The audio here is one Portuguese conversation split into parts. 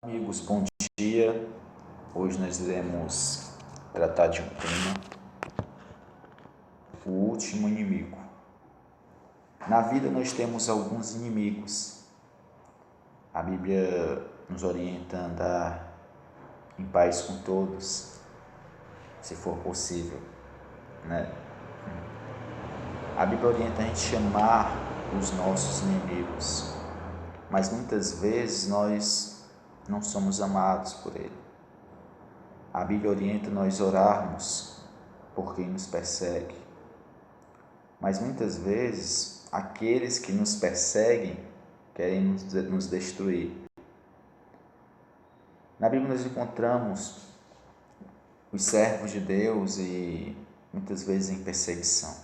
Amigos, bom dia. Hoje nós iremos tratar de um tema: o último inimigo. Na vida nós temos alguns inimigos. A Bíblia nos orienta a andar em paz com todos, se for possível, né? A Bíblia orienta a gente chamar os nossos inimigos, mas muitas vezes nós não somos amados por Ele. A Bíblia orienta nós orarmos por quem nos persegue, mas muitas vezes aqueles que nos perseguem querem nos destruir. Na Bíblia nós encontramos os servos de Deus e muitas vezes em perseguição.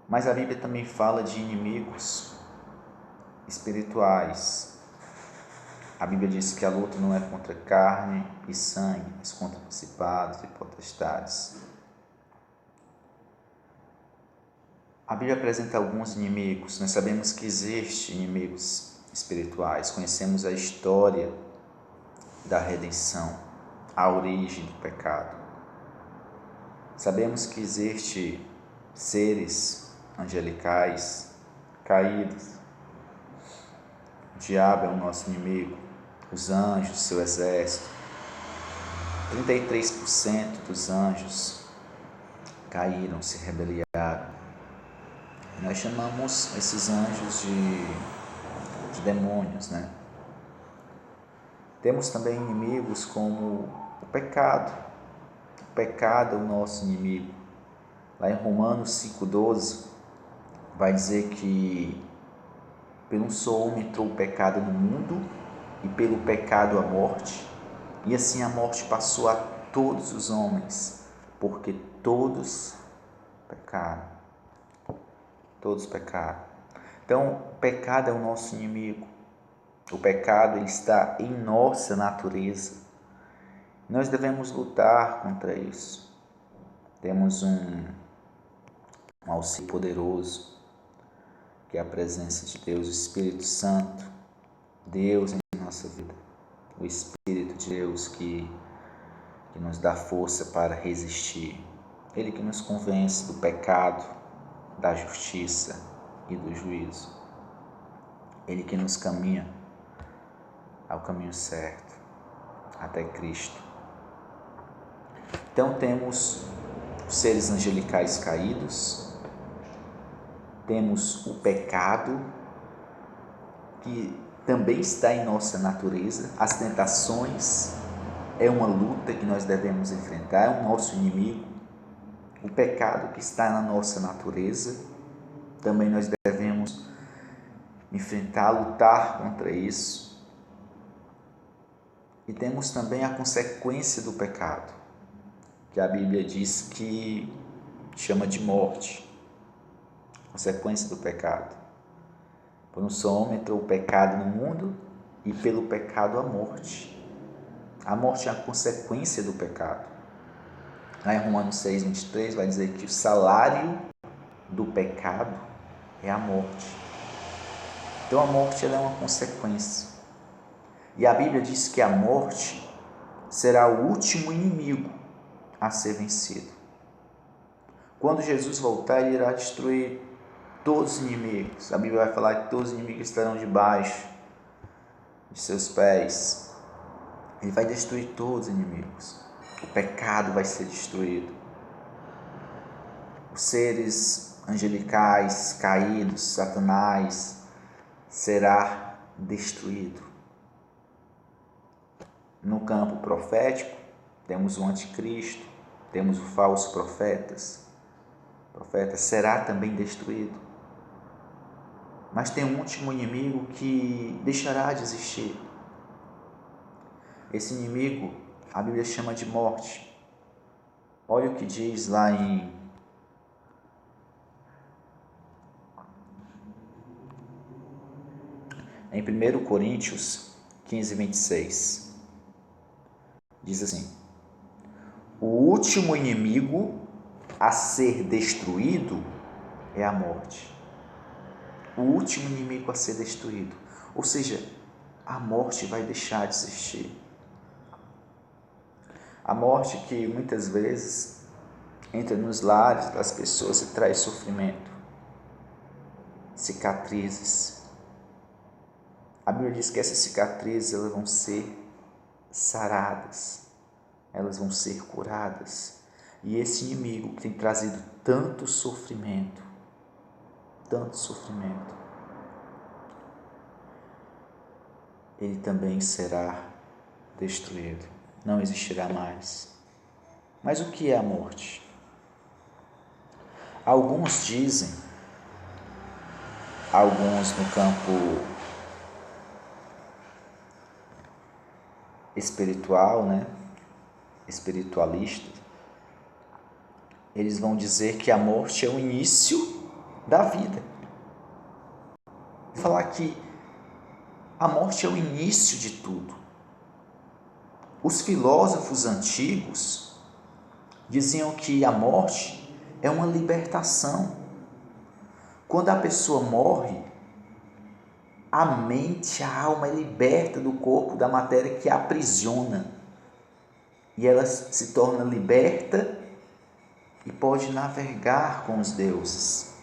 Mas a Bíblia também fala de inimigos espirituais. A Bíblia diz que a luta não é contra carne e sangue, mas contra principados e potestades. A Bíblia apresenta alguns inimigos. Nós sabemos que existem inimigos espirituais. Conhecemos a história da redenção, a origem do pecado. Sabemos que existem seres angelicais caídos. O diabo é o nosso inimigo, os anjos, seu exército. 33% dos anjos caíram, se rebelaram. Nós chamamos esses anjos de demônios, né? Temos também inimigos como o pecado. O pecado é o nosso inimigo. Lá em Romanos 5,12 vai dizer que pelo um só homem entrou o pecado no mundo e pelo pecado a morte, e assim a morte passou a todos os homens, porque todos pecaram. Todos pecaram. Então, o pecado é o nosso inimigo. O pecado ele está em nossa natureza. Nós devemos lutar contra isso. Temos um auxílio poderoso, que é a presença de Deus, o Espírito Santo, Deus em nossa vida. O Espírito de Deus que nos dá força para resistir. Ele que nos convence do pecado, da justiça e do juízo. Ele que nos caminha ao caminho certo, até Cristo. Então temos os seres angelicais caídos, temos o pecado, que também está em nossa natureza, as tentações, é uma luta que nós devemos enfrentar, é o nosso inimigo. O pecado que está na nossa natureza, também nós devemos enfrentar, lutar contra isso. E temos também a consequência do pecado, que a Bíblia diz que chama de morte. Consequência do pecado. Por um só homem entrou o pecado no mundo e pelo pecado a morte. A morte é a consequência do pecado. Lá em Romanos 6,23 vai dizer que o salário do pecado é a morte. Então a morte ela é uma consequência. E a Bíblia diz que a morte será o último inimigo a ser vencido. Quando Jesus voltar, ele irá destruir todos os inimigos. A Bíblia vai falar que todos os inimigos estarão debaixo de seus pés. Ele vai destruir todos os inimigos. O pecado vai ser destruído. Os seres angelicais, caídos, Satanás, será destruído. No campo profético, temos o anticristo, temos o falso profeta será também destruído. Mas tem um último inimigo que deixará de existir. Esse inimigo, a Bíblia chama de morte. Olha o que diz lá em Em 1 Coríntios 15:26, diz assim: o último inimigo a ser destruído é a morte. O último inimigo a ser destruído. Ou seja, a morte vai deixar de existir. A morte que muitas vezes entra nos lares das pessoas e traz sofrimento, cicatrizes. A Bíblia diz que essas cicatrizes elas vão ser saradas, elas vão ser curadas. E esse inimigo que tem trazido tanto sofrimento, ele também será destruído, não existirá mais. Mas o que é a morte? Alguns dizem, alguns no campo espiritual, espiritualista, eles vão dizer que a morte é o início da vida. Vou falar que a morte é o início de tudo. Os filósofos antigos diziam que a morte é uma libertação. Quando a pessoa morre, a mente, a alma é liberta do corpo, da matéria que a aprisiona. E ela se torna liberta e pode navegar com os deuses,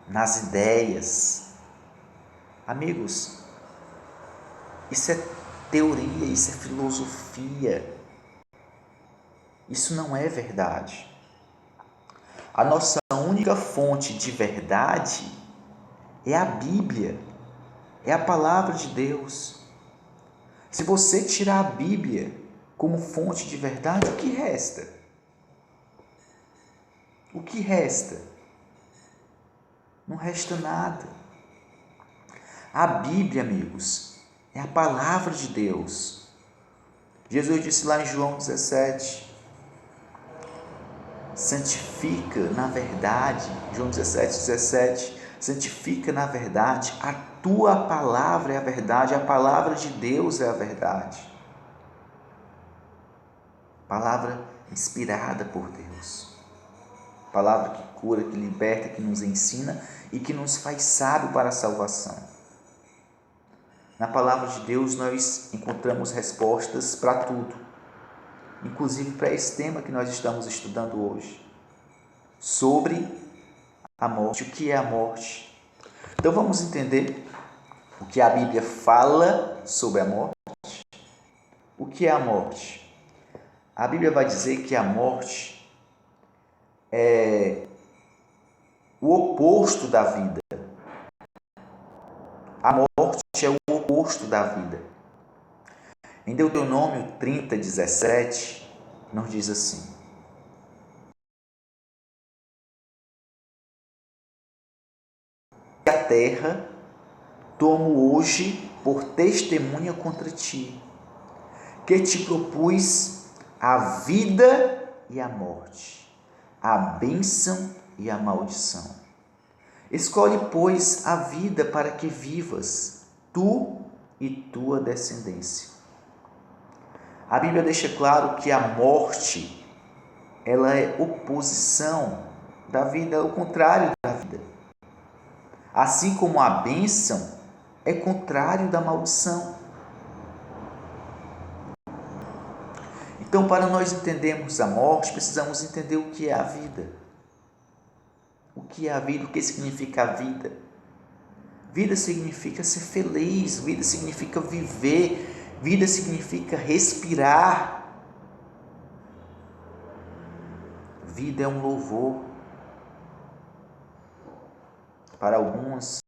nas ideias. Amigos, isso é teoria, isso é filosofia. Isso não é verdade. A nossa única fonte de verdade é a Bíblia, é a palavra de Deus. Se você tirar a Bíblia como fonte de verdade, o que resta? O que resta? Não resta nada. A Bíblia, amigos, é a palavra de Deus. Jesus disse lá em João 17, santifica na verdade, João 17, santifica na verdade, a tua palavra é a verdade, a palavra de Deus é a verdade. Palavra inspirada por Deus. Palavra que cura, que liberta, que nos ensina e que nos faz sábio para a salvação. Na palavra de Deus nós encontramos respostas para tudo, inclusive para esse tema que nós estamos estudando hoje, sobre a morte. O que é a morte? Então vamos entender o que a Bíblia fala sobre a morte. O que é a morte? A Bíblia vai dizer que a morte é o oposto da vida. A morte é o oposto da vida. Em Deuteronômio 30:17, nos diz assim: a terra tomo hoje por testemunha contra ti, que te propus a vida e a morte, a bênção e a maldição. Escolhe, pois, a vida para que vivas, tu e tua descendência. A Bíblia deixa claro que a morte, ela é oposição da vida, é o contrário da vida. Assim como a bênção é contrário da maldição. Então, para nós entendermos a morte, precisamos entender o que é a vida. O que é a vida? O que significa a vida? Vida significa ser feliz, vida significa viver, vida significa respirar. Vida é um louvor. Para alguns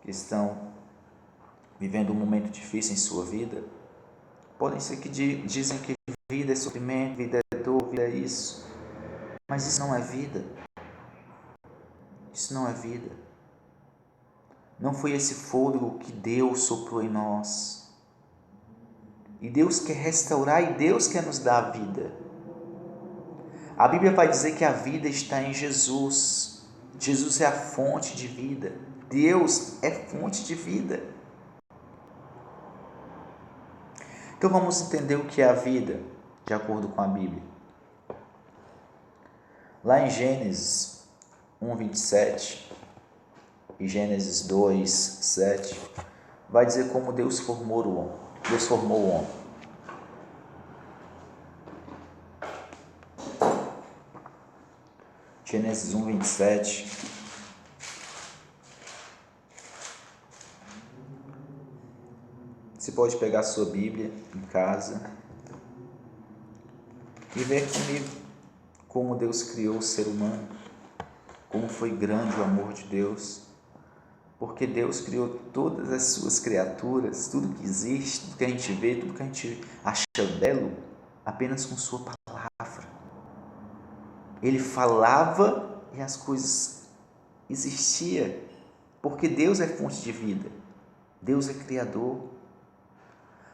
que estão vivendo um momento difícil em sua vida, podem ser que dizem que vida é sofrimento, vida é dor, vida é isso. Mas isso não é vida. Isso não é vida. Não foi esse fôlego que Deus soprou em nós. E Deus quer restaurar e Deus quer nos dar a vida. A Bíblia vai dizer que a vida está em Jesus. Jesus é a fonte de vida. Deus é fonte de vida. Então vamos entender o que é a vida, de acordo com a Bíblia. Lá em Gênesis 1:27 e Gênesis 2:7, vai dizer como Deus formou o homem. Deus formou o homem. Gênesis 1, 27. Você pode pegar a sua Bíblia em casa e ver comigo como Deus criou o ser humano, como foi grande o amor de Deus, porque Deus criou todas as suas criaturas, tudo que existe, tudo que a gente vê, tudo que a gente acha belo, apenas com sua palavra. Ele falava e as coisas existiam, porque Deus é fonte de vida, Deus é criador.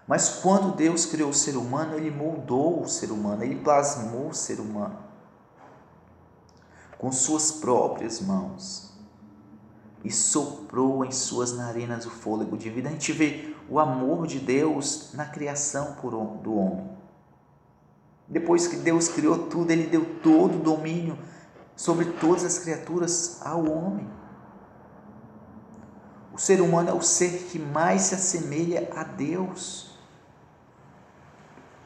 Mas quando Deus criou o ser humano, Ele moldou o ser humano, Ele plasmou o ser humano com suas próprias mãos e soprou em suas narinas o fôlego de vida. A gente vê o amor de Deus na criação do homem. Depois que Deus criou tudo, Ele deu todo o domínio sobre todas as criaturas ao homem. O ser humano é o ser que mais se assemelha a Deus.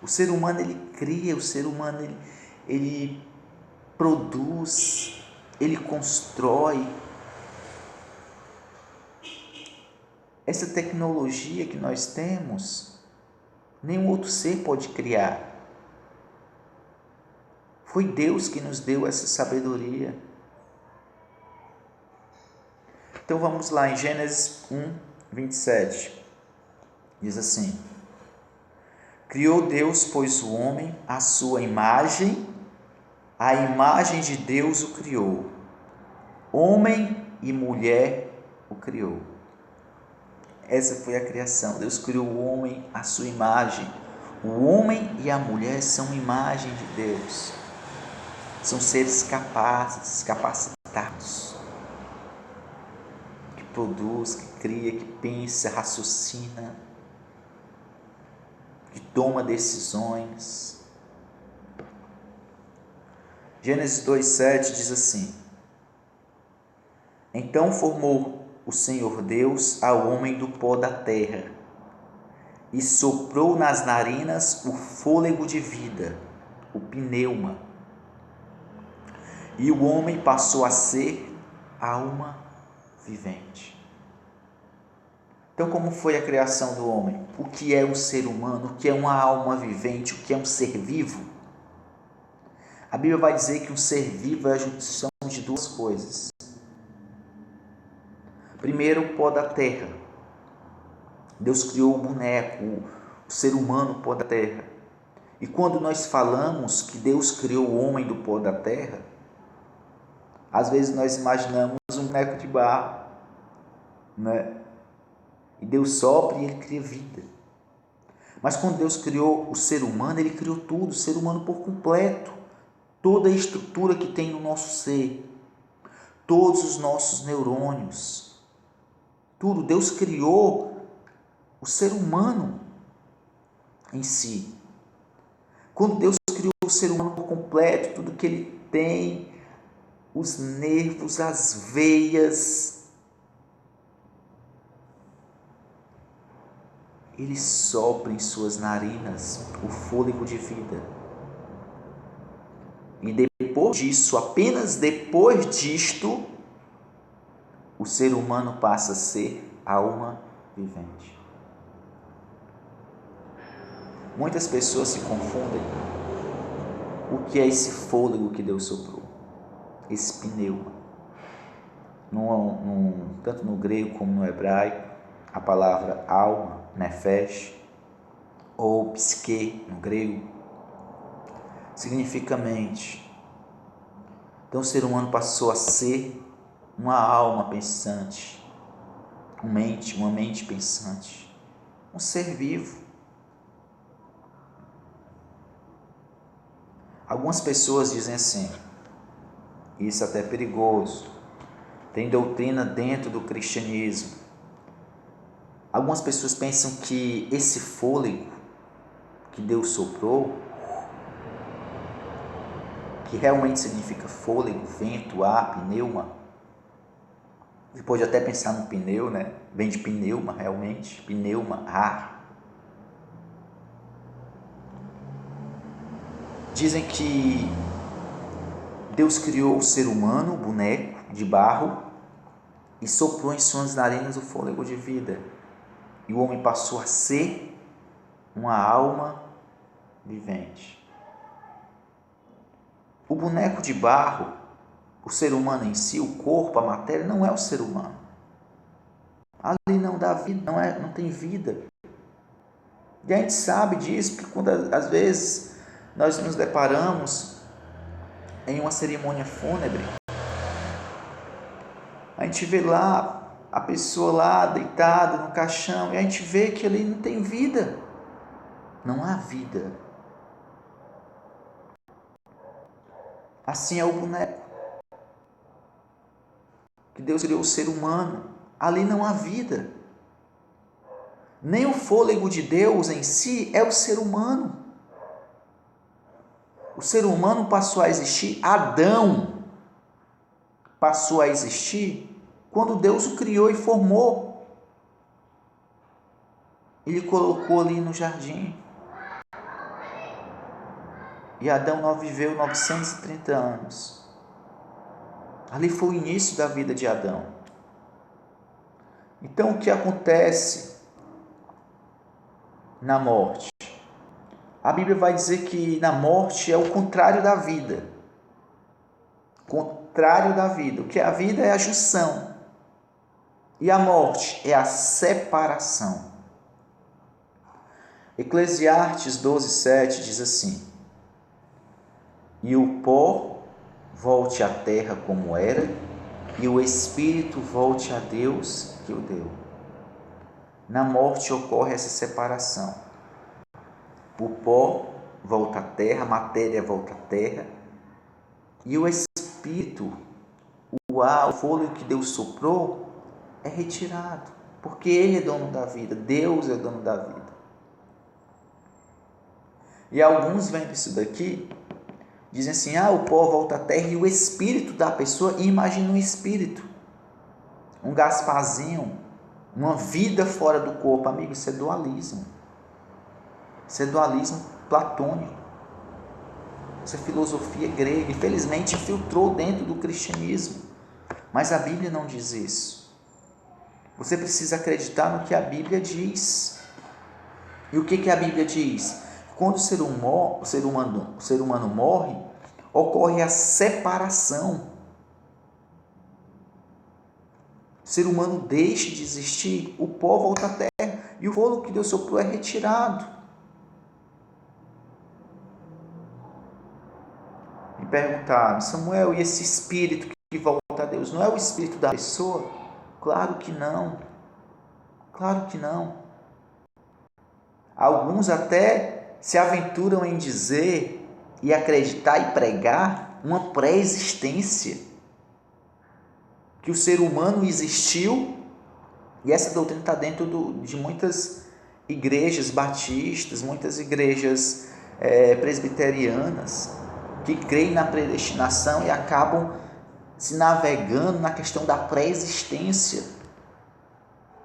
O ser humano, ele cria, o ser humano, ele produz, ele constrói. Essa tecnologia que nós temos, nenhum outro ser pode criar. Foi Deus que nos deu essa sabedoria. Então vamos lá em Gênesis 1, 27. Diz assim: criou Deus, pois, o homem à sua imagem, a imagem de Deus o criou. Homem e mulher o criou. Essa foi a criação. Deus criou o homem à sua imagem. O homem e a mulher são imagem de Deus. São seres capazes, capacitados, que produz, que cria, que pensa, raciocina, que toma decisões. Gênesis 2,7 diz assim: então formou o Senhor Deus ao homem do pó da terra e soprou nas narinas o fôlego de vida, o pneuma, e o homem passou a ser alma vivente. Então, como foi a criação do homem? O que é um ser humano? O que é uma alma vivente? O que é um ser vivo? A Bíblia vai dizer que um ser vivo é a junção de duas coisas. Primeiro, o pó da terra. Deus criou o boneco, o ser humano, o pó da terra. E quando nós falamos que Deus criou o homem do pó da terra, às vezes nós imaginamos um boneco de barro, né? E Deus sopra e Ele cria vida. Mas quando Deus criou o ser humano, Ele criou tudo, o ser humano por completo. Toda a estrutura que tem no nosso ser, todos os nossos neurônios, tudo. Deus criou o ser humano em si. Quando Deus criou o ser humano por completo, tudo que ele tem, os nervos, as veias, Ele sopra em suas narinas o fôlego de vida. E depois disso, apenas depois disto, o ser humano passa a ser alma vivente. Muitas pessoas se confundem. O que é esse fôlego que Deus soprou? Esse pneuma. Tanto no grego como no hebraico, a palavra alma, nefesh, ou psique no grego, significa mente. Então o ser humano passou a ser uma alma pensante, uma mente pensante, um ser vivo. Algumas pessoas dizem assim, isso até é perigoso, tem doutrina dentro do cristianismo. Algumas pessoas pensam que esse fôlego que Deus soprou, que realmente significa fôlego, vento, ar, pneuma, Você pode até pensar no pneu, né? Vem de pneuma, realmente. Pneuma, ar. Dizem que Deus criou o ser humano, o boneco de barro, e soprou em suas narinas o fôlego de vida. E o homem passou a ser uma alma vivente. O boneco de barro, o ser humano em si, o corpo, a matéria, não é o ser humano. Ali não dá vida, não tem vida. E a gente sabe disso, porque quando às vezes nós nos deparamos em uma cerimônia fúnebre, a gente vê lá a pessoa lá deitada no caixão e a gente vê que ali não tem vida. Não há vida. Assim é o boneco. Que Deus criou o ser humano. Ali não há vida. Nem o fôlego de Deus em si é o ser humano. O ser humano passou a existir, Adão passou a existir quando Deus o criou e formou. Ele colocou ali no jardim. E Adão viveu 930 anos. Ali foi o início da vida de Adão. Então, o que acontece na morte? A Bíblia vai dizer que na morte é o contrário da vida. Contrário da vida. O que é a vida é a junção. E a morte é a separação. Eclesiastes 12:7 diz assim: e o pó volte à terra como era, e o espírito volte a Deus que o deu. Na morte ocorre essa separação. O pó volta à terra, a matéria volta à terra, e o espírito, o ar, o fôlego que Deus soprou, é retirado, porque Ele é dono da vida, Deus é dono da vida. E alguns vendo isso daqui, dizem assim, o pó volta à terra e o espírito da pessoa, e imagina um espírito, um Gasparzinho, uma vida fora do corpo. Amigo, isso é dualismo. Isso é dualismo platônico. Isso é filosofia grega. Infelizmente infiltrou dentro do cristianismo. Mas a Bíblia não diz isso. Você precisa acreditar no que a Bíblia diz. E o que a Bíblia diz? Quando o ser humano morre, ocorre a separação. O ser humano deixa de existir, o pó volta à terra e o fôlego que Deus soprou é retirado. Me perguntaram, Samuel, e esse espírito que volta a Deus, não é o espírito da pessoa? Claro que não. Claro que não. Alguns até se aventuram em dizer e acreditar e pregar uma pré-existência. Que o ser humano existiu, e essa doutrina está dentro de muitas igrejas batistas, muitas igrejas presbiterianas, que creem na predestinação e acabam se navegando na questão da pré-existência,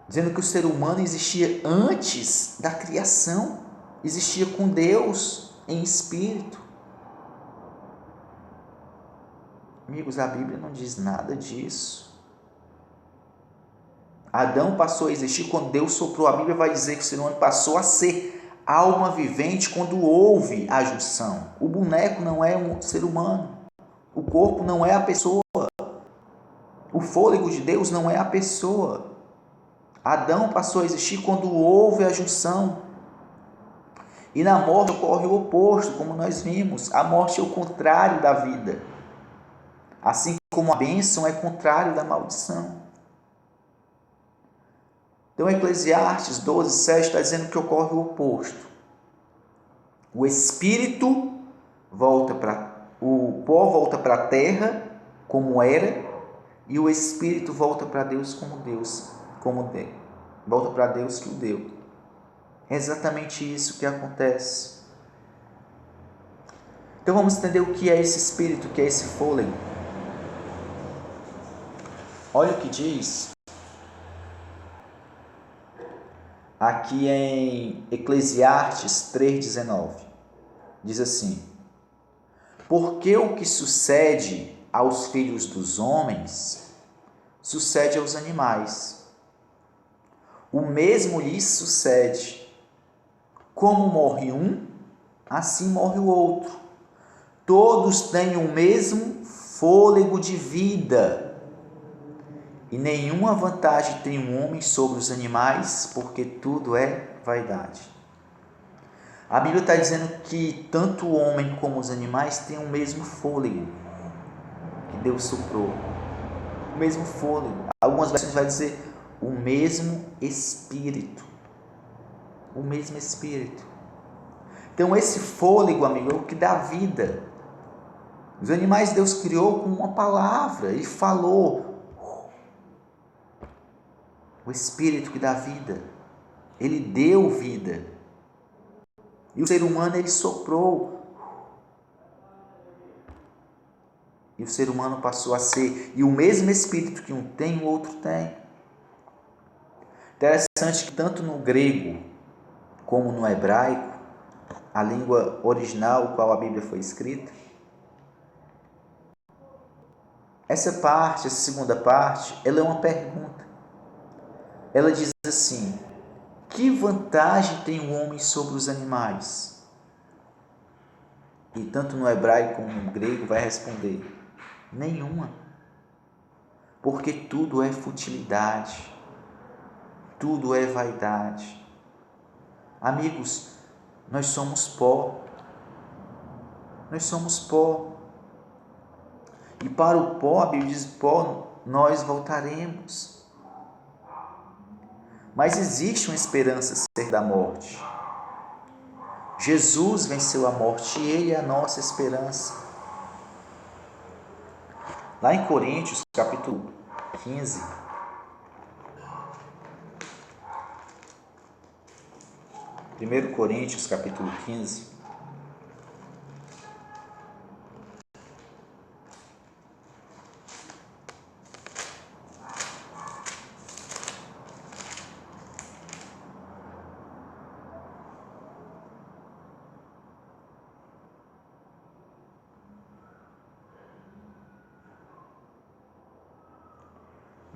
dizendo que o ser humano existia antes da criação, existia com Deus em espírito. Amigos, a Bíblia não diz nada disso. Adão passou a existir quando Deus soprou. A Bíblia vai dizer que o ser humano passou a ser alma vivente quando houve a junção. O boneco não é um ser humano. O corpo não é a pessoa. O fôlego de Deus não é a pessoa. Adão passou a existir quando houve a junção. E na morte ocorre o oposto, como nós vimos. A morte é o contrário da vida. Assim como a bênção é contrário da maldição. Então, Eclesiastes 12:7 está dizendo que ocorre o oposto. O espírito o pó volta para a terra, como era, e o espírito volta para Deus volta para Deus que o deu. É exatamente isso que acontece. Então, vamos entender o que é esse espírito, o que é esse fôlego. Olha o que diz aqui em Eclesiastes 3,19. Diz assim: porque o que sucede aos filhos dos homens, sucede aos animais. O mesmo lhes sucede. Como morre um, assim morre o outro. Todos têm o mesmo fôlego de vida. E nenhuma vantagem tem um homem sobre os animais, porque tudo é vaidade. A Bíblia está dizendo que tanto o homem como os animais têm o mesmo fôlego que Deus soprou. O mesmo fôlego. Algumas versões vai dizer o mesmo Espírito. O mesmo Espírito. Então esse fôlego, amigo, é o que dá vida. Os animais Deus criou com uma palavra. Ele falou. O Espírito que dá vida. Ele deu vida. E o ser humano, ele soprou. E o ser humano passou a ser. E o mesmo Espírito que um tem, o outro tem. Interessante que tanto no grego como no hebraico, a língua original qual a Bíblia foi escrita, essa parte, essa segunda parte, ela é uma pergunta. Ela diz assim: que vantagem tem o homem sobre os animais? E tanto no hebraico como no grego vai responder: nenhuma. Porque tudo é futilidade, tudo é vaidade. Amigos, nós somos pó. Nós somos pó. E para o pó, a Bíblia diz: pó, nós voltaremos. Mas existe uma esperança ser da morte. Jesus venceu a morte e Ele é a nossa esperança. Lá em Coríntios, capítulo 15, Coríntios, capítulo 15,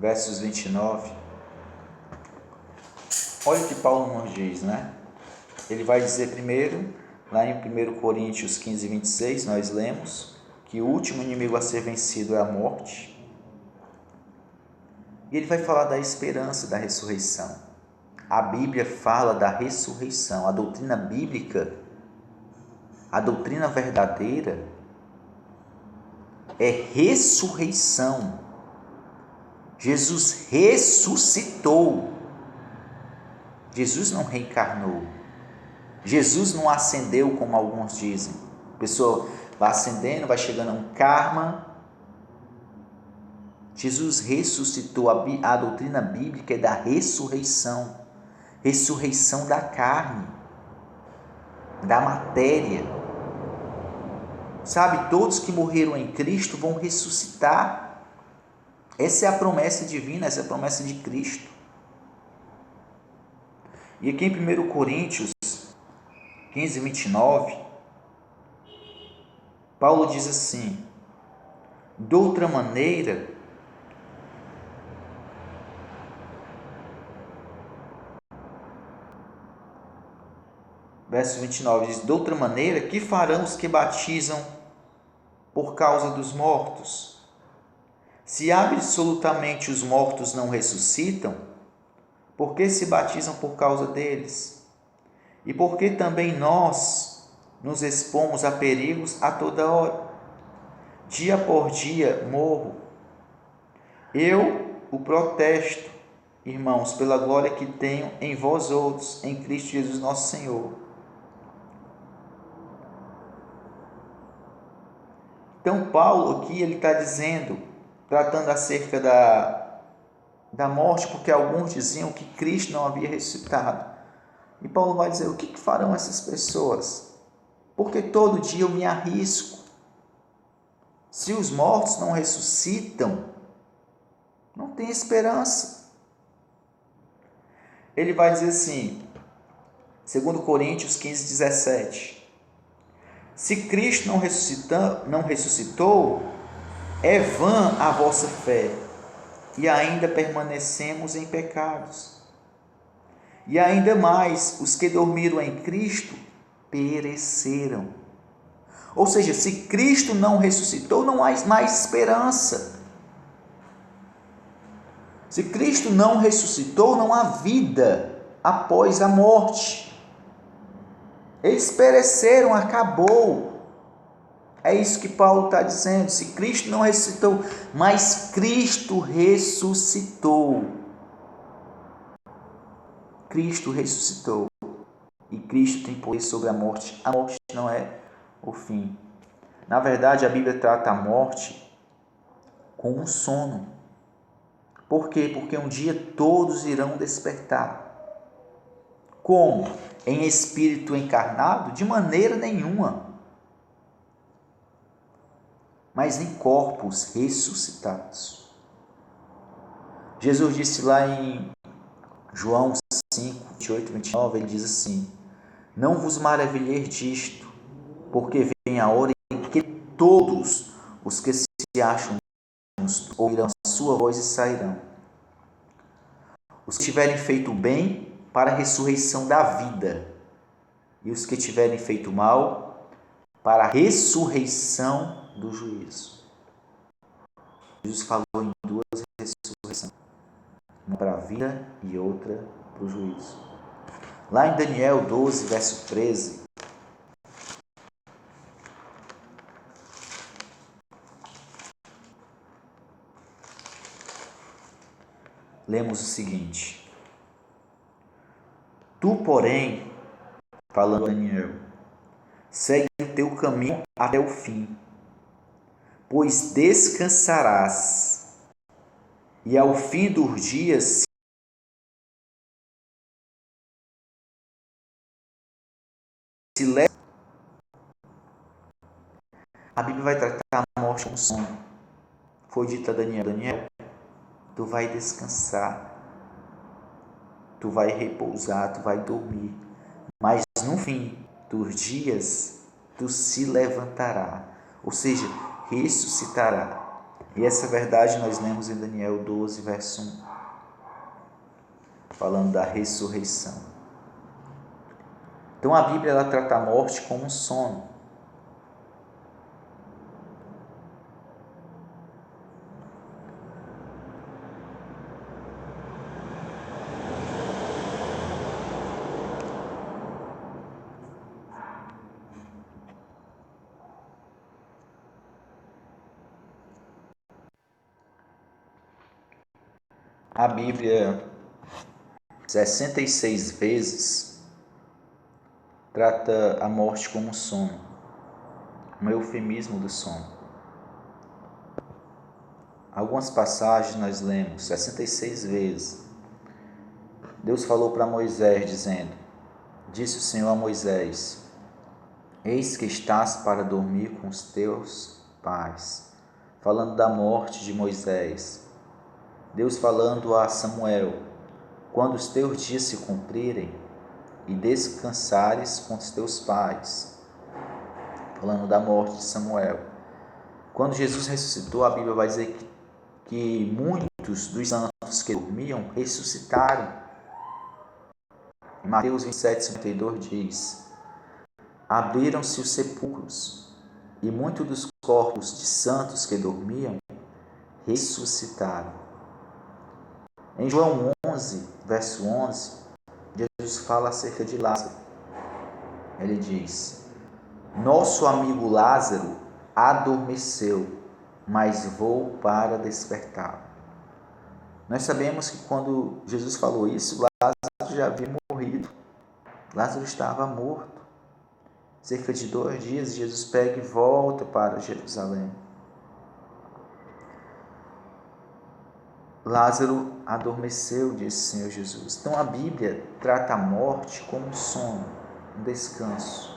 versos 29. Olha o que Paulo nos diz, né? Ele vai dizer primeiro, lá em 1 Coríntios 15, 26, nós lemos que o último inimigo a ser vencido é a morte. E ele vai falar da esperança da ressurreição. A Bíblia fala da ressurreição. A doutrina bíblica, a doutrina verdadeira é ressurreição. Jesus ressuscitou. Jesus não reencarnou. Jesus não ascendeu, como alguns dizem. A pessoa vai ascendendo, vai chegando a um karma. Jesus ressuscitou. A doutrina bíblica é da ressurreição. Ressurreição da carne, da matéria. Sabe, todos que morreram em Cristo vão ressuscitar. Essa é a promessa divina, essa é a promessa de Cristo. E aqui em 1 Coríntios 15, 29, Paulo diz assim: de outra maneira, verso 29 diz: de outra maneira, que farão os que batizam por causa dos mortos? Se absolutamente os mortos não ressuscitam, por que se batizam por causa deles? E por que também nós nos expomos a perigos a toda hora? Dia por dia morro. Eu o protesto, irmãos, pela glória que tenho em vós outros, em Cristo Jesus nosso Senhor. Então Paulo aqui ele está dizendo, tratando acerca da morte, porque alguns diziam que Cristo não havia ressuscitado. E Paulo vai dizer: o que farão essas pessoas? Porque todo dia eu me arrisco. Se os mortos não ressuscitam, Não tem esperança. Ele vai dizer assim, 2 Coríntios 15:17. Se Cristo não ressuscitou, é vã a vossa fé, e ainda permanecemos em pecados. E ainda mais, os que dormiram em Cristo pereceram. Ou seja, se Cristo não ressuscitou, não há mais esperança. Se Cristo não ressuscitou, não há vida após a morte. Eles pereceram, acabou. É isso que Paulo está dizendo. Se Cristo não ressuscitou, mas Cristo ressuscitou. Cristo ressuscitou. E Cristo tem poder sobre a morte. A morte não é o fim. Na verdade, a Bíblia trata a morte como um sono. Por quê? Porque um dia todos irão despertar. Como? Em espírito encarnado? De maneira nenhuma. Mas em corpos ressuscitados. Jesus disse lá em João 5, 28 e 29, ele diz assim: não vos maravilheis disto, porque vem a hora em que todos os que se acham justos ouvirão a sua voz e sairão. Os que tiverem feito bem, para a ressurreição da vida, e os que tiverem feito mal, para a ressurreição do juízo. Jesus falou em duas ressurreições, uma para a vida e outra para o juízo. Lá em Daniel 12, verso 13, lemos o seguinte: tu, porém, falando a Daniel, segue o teu caminho até o fim, pois descansarás, e ao fim dos dias se leva. A Bíblia vai tratar a morte como sono. Foi dito a Daniel: Daniel, tu vai descansar, tu vai repousar, tu vai dormir, mas no fim dos dias tu se levantará, ou seja, ressuscitará. E essa verdade nós lemos em Daniel 12, verso 1, falando da ressurreição. Então a Bíblia ela trata a morte como um sono. A Bíblia 66 vezes trata a morte como um sono, um eufemismo do sono. Algumas passagens nós lemos 66 vezes. Deus falou para Moisés dizendo: disse o Senhor a Moisés: eis que estás para dormir com os teus pais. Falando da morte de Moisés. Deus falando a Samuel: quando os teus dias se cumprirem e descansares com os teus pais. Falando da morte de Samuel. Quando Jesus ressuscitou, a Bíblia vai dizer que muitos dos santos que dormiam ressuscitaram. Em Mateus 27, 52 diz: abriram-se os sepulcros, e muitos dos corpos de santos que dormiam ressuscitaram. Em João 11, verso 11, Jesus fala acerca de Lázaro. Ele diz: nosso amigo Lázaro adormeceu, mas vou para despertá-lo. Nós sabemos que quando Jesus falou isso, Lázaro já havia morrido. Lázaro estava morto. Cerca de 2 dias, Jesus pega e volta para Jerusalém. Lázaro adormeceu, disse o Senhor Jesus. Então a Bíblia trata a morte como um sono, um descanso,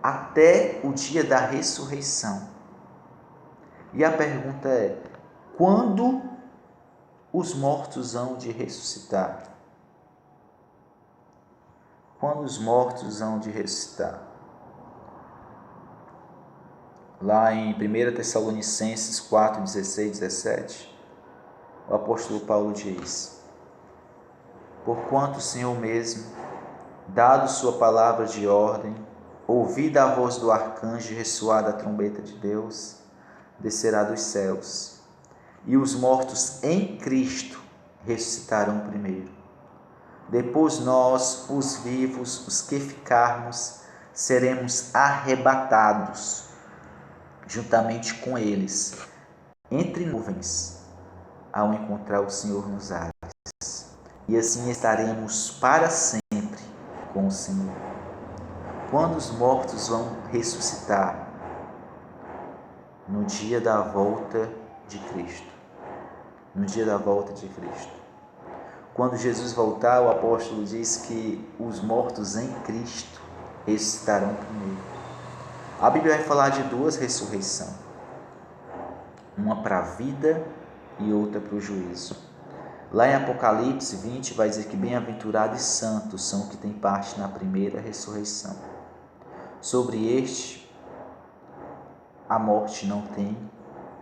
até o dia da ressurreição. E a pergunta é: Quando os mortos hão de ressuscitar? Quando os mortos hão de ressuscitar? Lá em 1 Tessalonicenses 4, 16, 17, o apóstolo Paulo diz: porquanto o Senhor mesmo, dado sua palavra de ordem, ouvida a voz do arcanjo e ressoada a trombeta de Deus, descerá dos céus, e os mortos em Cristo ressuscitarão primeiro. Depois nós, os vivos, os que ficarmos, seremos arrebatados juntamente com eles, entre nuvens, ao encontrar o Senhor nos ares. E assim estaremos para sempre com o Senhor. Quando os mortos vão ressuscitar? No dia da volta de Cristo. No dia da volta de Cristo. Quando Jesus voltar, o apóstolo diz que os mortos em Cristo ressuscitarão primeiro. A Bíblia vai falar de duas ressurreições. Uma para a vida e outra para o juízo. Lá em Apocalipse 20 vai dizer que bem-aventurados e santos são os que têm parte na primeira ressurreição. Sobre este, a morte não tem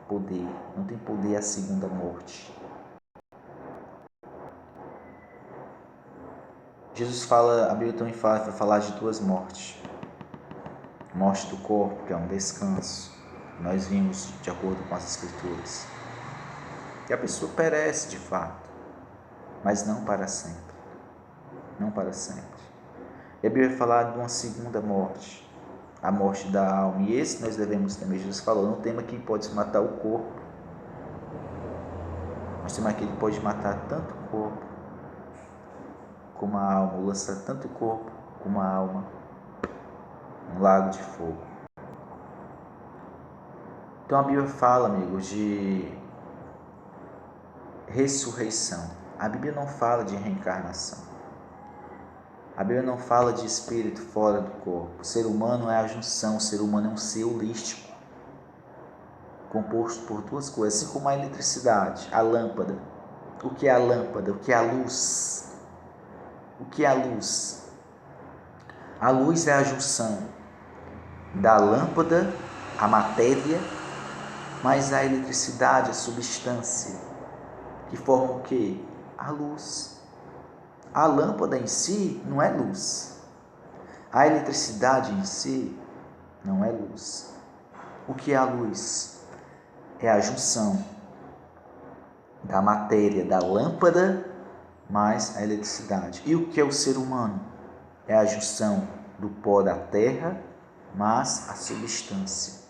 poder. Não tem poder a segunda morte. Jesus fala, a Bíblia também vai falar de duas mortes. Morte do corpo, que é um descanso. Nós vimos de acordo com as Escrituras. Que a pessoa perece de fato, mas não para sempre. Não para sempre. E a Bíblia vai falar de uma segunda morte, a morte da alma. E esse nós devemos temer. Jesus falou, não tema que pode matar o corpo. Nós temos aquele que pode matar tanto o corpo como a alma, ou lançar tanto o corpo como a alma num lago de fogo. Então a Bíblia fala, amigos, de ressurreição. A Bíblia não fala de reencarnação. A Bíblia não fala de espírito fora do corpo. O ser humano é a junção, o ser humano é um ser holístico, composto por duas coisas, assim como a eletricidade, a lâmpada. O que é a lâmpada? O que é a luz? O que é a luz? A luz é a junção da lâmpada, a matéria, mas a eletricidade, a substância, que forma o quê? A luz. A lâmpada em si não é luz. A eletricidade em si não é luz. O que é a luz? É a junção da matéria, da lâmpada, mais a eletricidade. E o que é o ser humano? É a junção do pó da terra, mas a substância,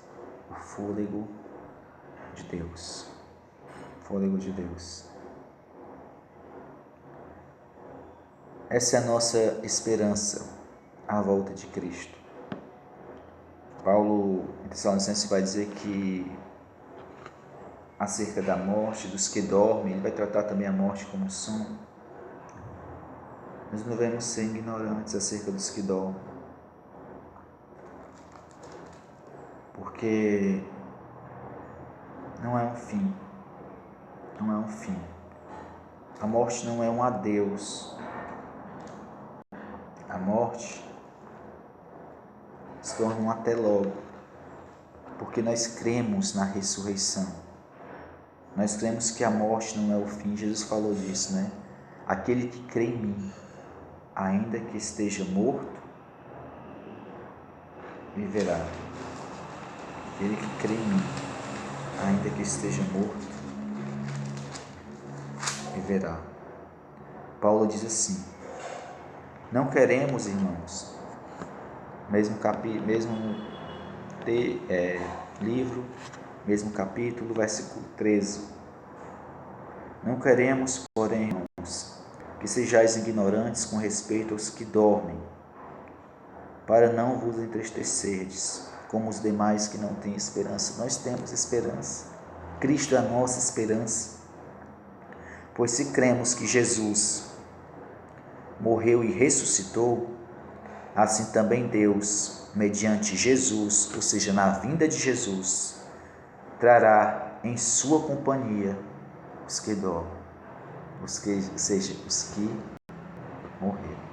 o fôlego de Deus. Fôlego de Deus. Essa é a nossa esperança, a volta de Cristo. Paulo, em Tessalonicenses, vai dizer que acerca da morte, dos que dormem, ele vai tratar também a morte como um sono. Nós não devemos ser ignorantes acerca dos que dormem, porque não é um fim. Não é um fim. A morte não é um adeus. A morte se torna um até logo, porque nós cremos na ressurreição. Nós cremos que a morte não é o fim. Jesus falou disso, né? Aquele que crê em mim, ainda que esteja morto, viverá. Aquele que crê em mim, ainda que esteja morto, viverá. Paulo diz assim: não queremos, irmãos, mesmo livro, mesmo capítulo, versículo 13. Não queremos, porém, irmãos, que sejais ignorantes com respeito aos que dormem, para não vos entristecerdes, como os demais que não têm esperança. Nós temos esperança. Cristo é a nossa esperança. Pois se cremos que Jesus morreu e ressuscitou, assim também Deus, mediante Jesus, ou seja, na vinda de Jesus, trará em sua companhia os que dormem, ou seja, os que morreram.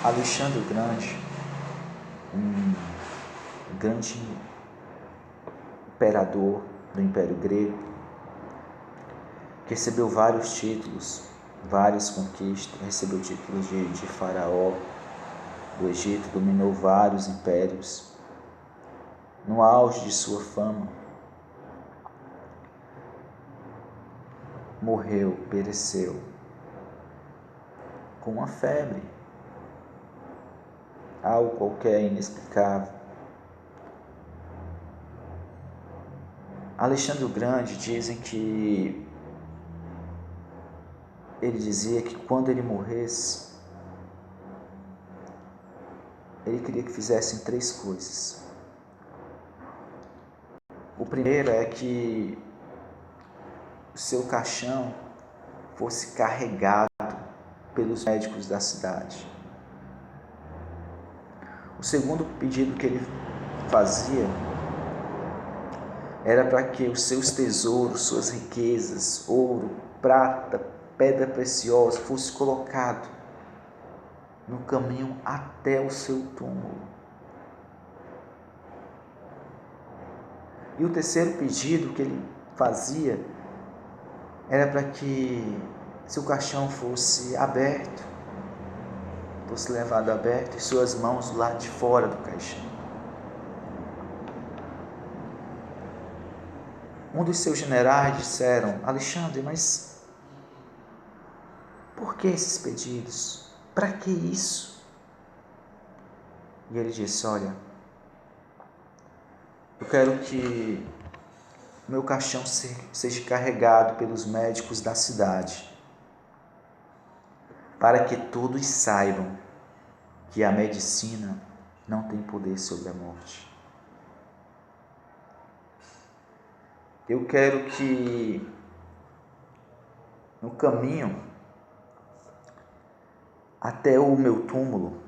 Alexandre o Grande, um grande imperador do Império Grego, que recebeu vários títulos, várias conquistas, recebeu títulos de faraó do Egito, dominou vários impérios. No auge de sua fama, morreu, pereceu, com uma febre, algo qualquer inexplicável. Alexandre o Grande, dizem que ele dizia que quando ele morresse, ele queria que fizessem 3 coisas. O primeiro é que o seu caixão fosse carregado pelos médicos da cidade. O segundo pedido que ele fazia era para que os seus tesouros, suas riquezas, ouro, prata, pedra preciosa, fosse colocado no caminho até o seu túmulo. E o terceiro pedido que ele fazia era para que seu caixão fosse aberto, fosse levado aberto e suas mãos lá de fora do caixão. Um dos seus generais disseram: Alexandre, mas por que esses pedidos? Para que isso? E ele disse: olha, eu quero que meu caixão seja carregado pelos médicos da cidade, para que todos saibam que a medicina não tem poder sobre a morte. Eu quero que no caminho até o meu túmulo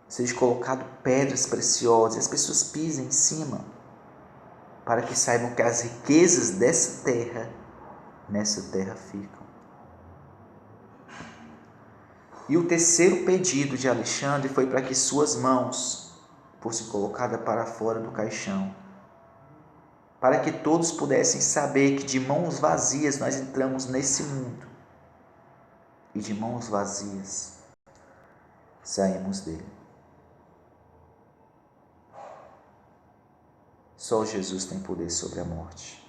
seja colocado pedras preciosas e as pessoas pisem em cima, para que saibam que as riquezas dessa terra, nessa terra ficam. E o terceiro pedido de Alexandre foi para que suas mãos fossem colocadas para fora do caixão, para que todos pudessem saber que de mãos vazias nós entramos nesse mundo e de mãos vazias saímos dele. Só Jesus tem poder sobre a morte.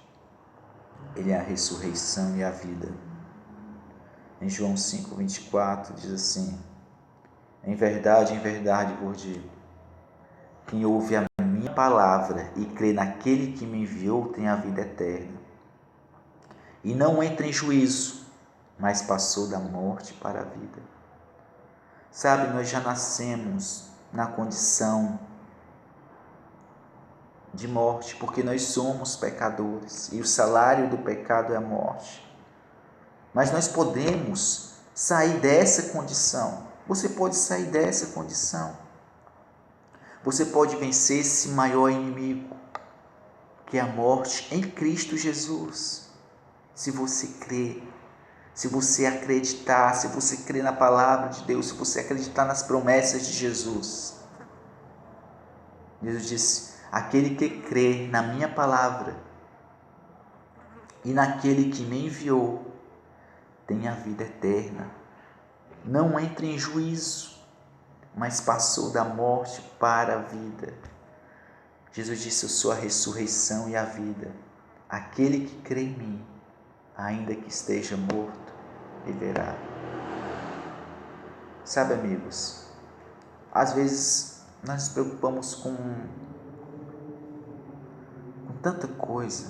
Ele é a ressurreição e a vida. Em João 5,24 diz assim: em verdade vos digo, quem ouve a minha palavra e crê naquele que me enviou tem a vida eterna. E não entra em juízo, mas passou da morte para a vida. Sabe, nós já nascemos na condição de morte, porque nós somos pecadores e o salário do pecado é a morte. Mas nós podemos sair dessa condição. Você pode sair dessa condição. Você pode vencer esse maior inimigo, que é a morte, em Cristo Jesus. Se você crer, se você acreditar, se você crer na palavra de Deus, se você acreditar nas promessas de Jesus. Jesus disse: aquele que crê na minha palavra e naquele que me enviou tem a vida eterna. Não entra em juízo, mas passou da morte para a vida. Jesus disse: eu sou a ressurreição e a vida. Aquele que crê em mim, ainda que esteja morto, viverá. Sabe, amigos, às vezes nós nos preocupamos com tanta coisa,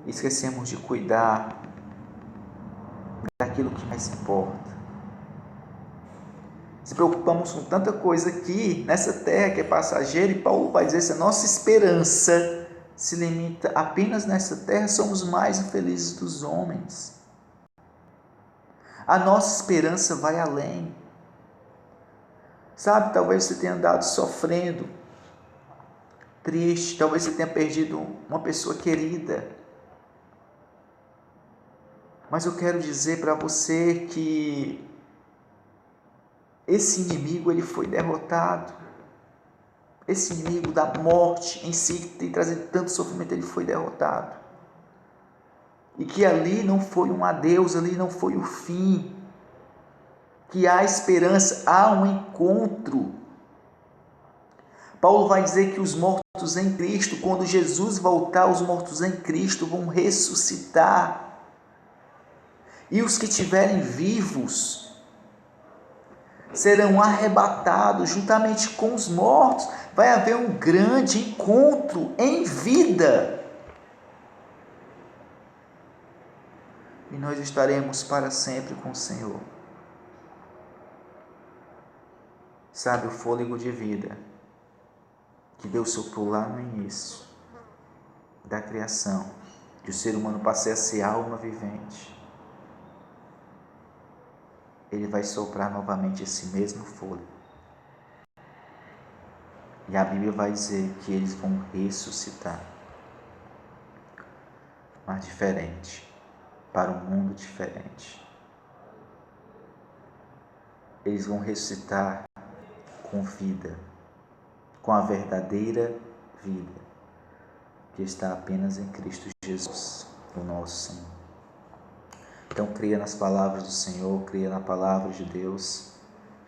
e esquecemos de cuidar daquilo que mais importa. Se preocupamos com tanta coisa aqui nessa terra que é passageira, e Paulo vai dizer: se a nossa esperança se limita apenas nessa terra, somos mais infelizes dos homens. A nossa esperança vai além. Sabe, talvez você tenha andado sofrendo, triste, talvez você tenha perdido uma pessoa querida. Mas eu quero dizer para você que esse inimigo ele foi derrotado. Esse inimigo da morte em si, que tem trazido tanto sofrimento, ele foi derrotado. E que ali não foi um adeus, ali não foi o fim. Que há esperança, há um encontro. Paulo vai dizer que os mortos em Cristo, quando Jesus voltar, os mortos em Cristo vão ressuscitar. E os que estiverem vivos serão arrebatados juntamente com os mortos. Vai haver um grande encontro em vida. E nós estaremos para sempre com o Senhor. Sabe, o fôlego de vida que Deus soprou lá no início da criação, que o ser humano passe a ser alma vivente. Ele vai soprar novamente esse mesmo fôlego. E a Bíblia vai dizer que eles vão ressuscitar. Mas diferente, para um mundo diferente. Eles vão ressuscitar com vida, com a verdadeira vida, que está apenas em Cristo Jesus, o nosso Senhor. Então creia nas palavras do Senhor, creia na palavra de Deus,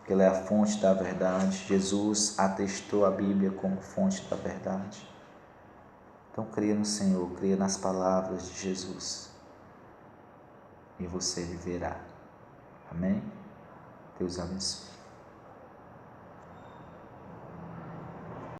que ela é a fonte da verdade. Jesus atestou a Bíblia como fonte da verdade. Então creia no Senhor, creia nas palavras de Jesus e você viverá. Amém? Deus abençoe.